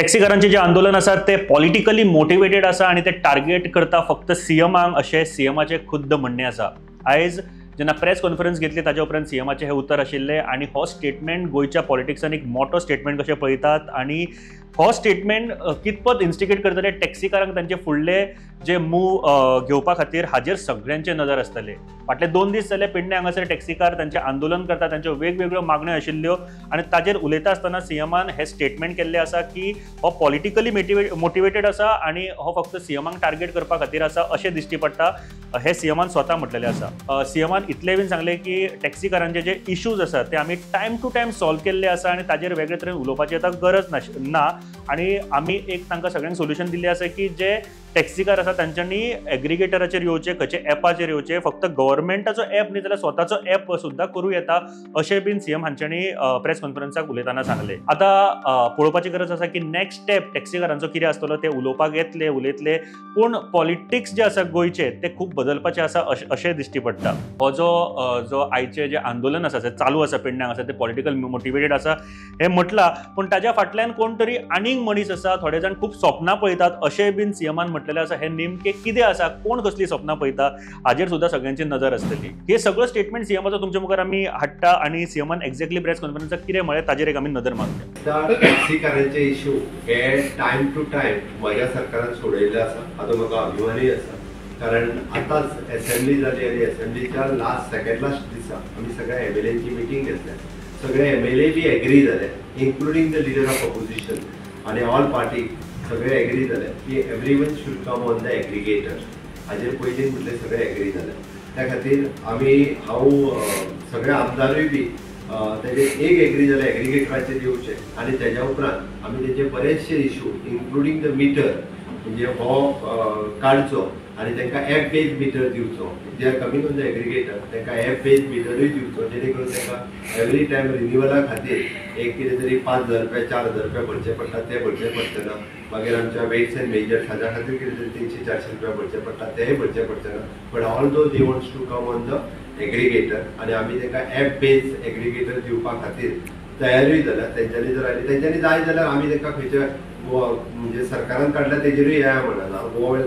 टॅक्सीकारांचे जे आंदोलन आसा ते पॉलिटिकली मोटिवेटेड आसा आणि ते टार्गेट करता फक्त सीएमांक अशें सीएमाचे खुद्द म्हणणे आसा। आयज जेन्ना प्रेस कॉन्फरन्स घेतली ताजे उपरांत सीएमाचे हे उतर आशिल्ले आणि हो स्टेटमेंट गोयच्या पॉलिटिक्सान एक मोठो स्टेटमेंट कशें पळयतात आणि हो स्टेटमेंट कितपत इन्स्टिगेट करतले टॅक्सीकारांक तांचे फुडले जे मूव घेवपा खातीर हाजेर सगळ्यांचे नजर आसतले। फाटले 2 दीस जाले पेडणे हांगासर टॅक्सीकार तांचे आंदोलन करता, तांच्यो वेगवेगळ्यो मागण्यो आशिल्ल्यो आणि ताजेर उलयता आसतना सीएमान हे स्टेटमेंट केल्ले आसा की हो पॉलिटिकली मोटिवेटेड आसा आणि हो फक्त सीएमांक टार्गेट करपा खातीर आसा अशें दिश्टी पडटा। हे सीएमान स्वता म्हटलेले आसा। सीएमान इतले बीन सांगले की टॅक्सीकारांचे जे इश्यूज आसा ते आमी टायम टू टायम सॉल्व केल्ले आसा आणि ताजेर वेगळे तरेन उलोवपाची आतां गरज ना आणि आमी एक तांकां सगळ्यांक सोल्युशन दिल्लें आसा की जे टॅक्सीकार आसा तांच्यांनी एग्रिगेटराचेर येवचे, खंयचे एपाचेर येवचे, फक्त गव्हर्मेंटाचो एप न्ही जाल्यार स्वताचो एप सुद्दां करूं येता अशें बीन सीएम हांच्यांनी प्रेस कॉन्फरन्साक उलयतना सांगले। आतां पळोवपाची गरज आसा की नेक्स्ट स्टेप टॅक्सीकारांचो कितें आसतलो ते उलोवपाक येतले उलयतले, पूण पॉलिटिक्स जे आसा गोंयचे ते खूब बदलपाचे आसा अशें दिश्टी पडटा। हो जो आयचे जे आंदोलन आसा ते चालू आसा पेडणे हांगासर ते पॉलिटिकल मोटिवेटेड आसा हे म्हटलां, पूण ताज्या फाटल्यान कोण तरी आनीक मनीस आसा, थोडे जाण खूब स्वप्नां पळयतात अशें बीन सीएमान म्हटलेले आसा। हे नेमके कितें आसा, कोण कसली स्वप्नां पळयता हाजेर सुद्दां सगळ्यांची नजर आसतली। हे सगळं स्टेटमेंट सीएमाचो तुमच्या मुखार आमी हाडटा आणि सीएमान एक्झॅक्टली प्रेस कॉन्फरन्साक कितें म्हळें ताजेर एक आमी नदर मारता। टॅक्सीकारांचे इश्यू हे टायम टू टायम माझ्या सरकारान सोडयल्ले आसा, हातूंत म्हाका अभिमानूय आसा। कारण आतांच असेंब्ली जाली आणि असेंब्लीच्या सेकंड लास्ट दिसा आमी सगळ्या एमएलएची मिटींग घेतल्या। सगळे एमएलए बी एग्री जाले, including the leader of opposition आणि ऑल पार्टी सगळे एग्री जाले की everyone should come on the aggregator. हाजेर पयलीं म्हटलें सगळे एग्री जाले। त्या खातीर हांव सगळे आमदारूय बी तेजे एक एग्री जाले एग्रिगेटराचेर येवचे आणि तेज्या उपरांत आमी तेजे बरेचशे इश्यू इन्क्लुडींग द मिटर म्हणजे हो काडचो आणि तांकां एप बेज मिटर दिवचो। जे are coming on the aggregator तांकां एप बेज मिटरूय दिवचो, जेणे करून तांकां एवरी टायम रिन्युअला खातीर एक कितें तरी 5,000 रुपया 4,000 रुपया भरचे पडटा, ते भरचे पडचे ना। मागीर आमच्या वेट्स एंड मेजर्स हाज्या खातीर कितें तरी 300-400 रुपया भरचे पडटा, तेय भरचे पडचे ना। But all though they wants to come on the aggregator आणि आमी तांकां एप बेज एग्रिगेटर दिवपा खातीर तयारूय जाल्या। तेंच्यांनी जर आयली तेंच्यांनी जाय जाल्यार आमी तांकां खंयच्या म्हणजे सरकारान काडल्या तेजेरूय येया म्हणना, गोवा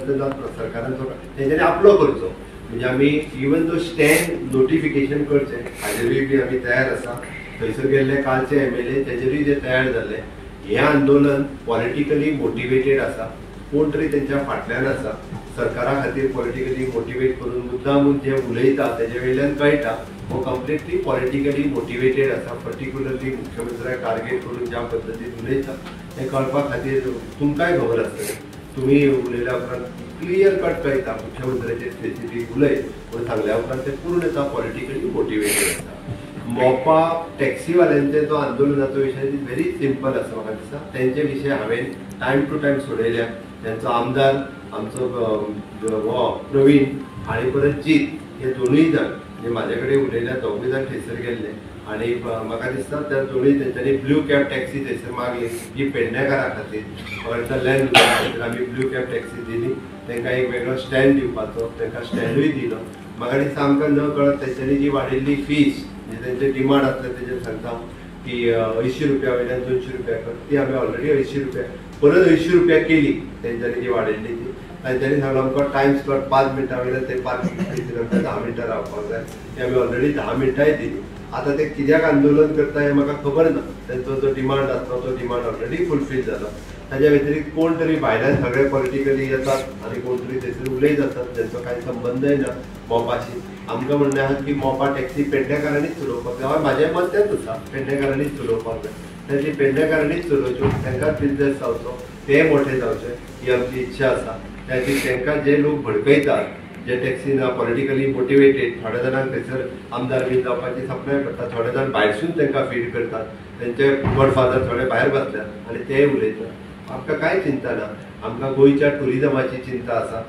सरकारान तेंच्यांनी आपलो करचो। म्हणजे आमी इवन दो स्टँड नोटिफिकेशन करचें हाजेरूय बी आमी तयार आसा। थंयसर गेल्ले कालचे एमएलए तेजेरूय जे तयार जाले। हे आंदोलन पॉलिटिकली मोटिवेटेड आसा, कोण तरी तेंच्या फाटल्यान आसा। सरकारा खातीर पॉलिटिकली मोटिवेट करून मुद्दामून जे उलयता तेजे वयल्यान कळटा हो कंप्लिटली पॉलिटिकली मोटिवेटेड आसा। पर्टिक्युलरली मुख्यमंत्र्याक टार्गेट करून ज्या पद्दतीन उलयता हे कळपा खातीर तुमकांय खबर आसतलें। तुमी उलयल्या उपरांत क्लियर कट कळटा मुख्यमंत्र्याचे स्पेसिफीक उलय पूण सांगल्या उपरांत ते पूर्णतः पॉलिटिकली मोटिवेटेड आसा। मोपा टॅक्सीवाल्यांचे जो आंदोलनाचो विशय व्हेरी सिंपल आसा म्हाका दिसता। तेंचे विशय हांवें टायम टू टायम सोडयल्या। त्यांचो आमदार आमचो हो प्रवीण आणि परत जीत हे दोनूय जाण जे म्हाजे कडेन उलयल्या दोगूय जाण थंयसर गेल्ले आणि म्हाका दिसता त्या दोनूय तेंच्यांनी ब्लू कॅब टॅक्सी थंयसर मागली जी पेडणेकारा खातीर लँड खातीर आमी ब्लू कॅब टॅक्सी दिली। तांकां एक वेगळो स्टँड दिवपाचो, तांकां स्टँडूय दिलो। म्हाका दिसता आमकां न कळत तेंच्यांनी जी वाडयल्ली फीस म्हणजे तेंचे डिमांड आसले तेजेर सांगता की 80 रुपया वयल्यान 200 रुपया कर, ती आमी ऑलरेडी 80 रुपया परत 80 रुपया केली। तेंच्यांनी जी वाडयल्ली ती तांच्यांनी सांगलो आमकां टायम स्लॉट 5 मिनटां वयल्यान ते 5 मिनटां 10 मिनटां रावपाक जाय, ती आमी ऑलरेडी 10 मिनटांय दिली। आतां ते कित्याक आंदोलन करता हें म्हाका खबर ना। तेंचो जो डिमांड आसलो तो डिमांड ऑलरेडी फुलफील जालो। ताज्या व्यतिरिक्त कोण तरी भायल्यान सगळे पॉलिटिकली येतात आणि कोण तरी थंयसर उलयत आसतात जांचो कांय संबंदय ना मोपाशी। आमकां म्हणणें आसा की मोपा टॅक्सी पेडणेकारांनीच चलोवपाक जाय। म्हाजें मत तेंच आसा, पेडणेकारांनीच चलोवपाक जाय। ती पेडणेकारांनीच चलोवच्यो, तांकांच बिजनेस जावचो, ते मोठे जावचे ही आमची इच्छा आसा। त्या खातीर तांकां जे लोक भडकयतात, जे टॅक्सीन पॉलिटिकली मोटिवेटेड, थोड्या जाणांक थंयसर आमदार बी जावपाची सपनाय पडटा, थोडे जाण भायरसून तांकां फीड करतात, तेंचे गॉडफादर थोडे भायर बसल्यात आनी तेय उलयतात। आमकां कांय चिंता ना, आमकां गोंयच्या टुरिजमाची चिंता आसा।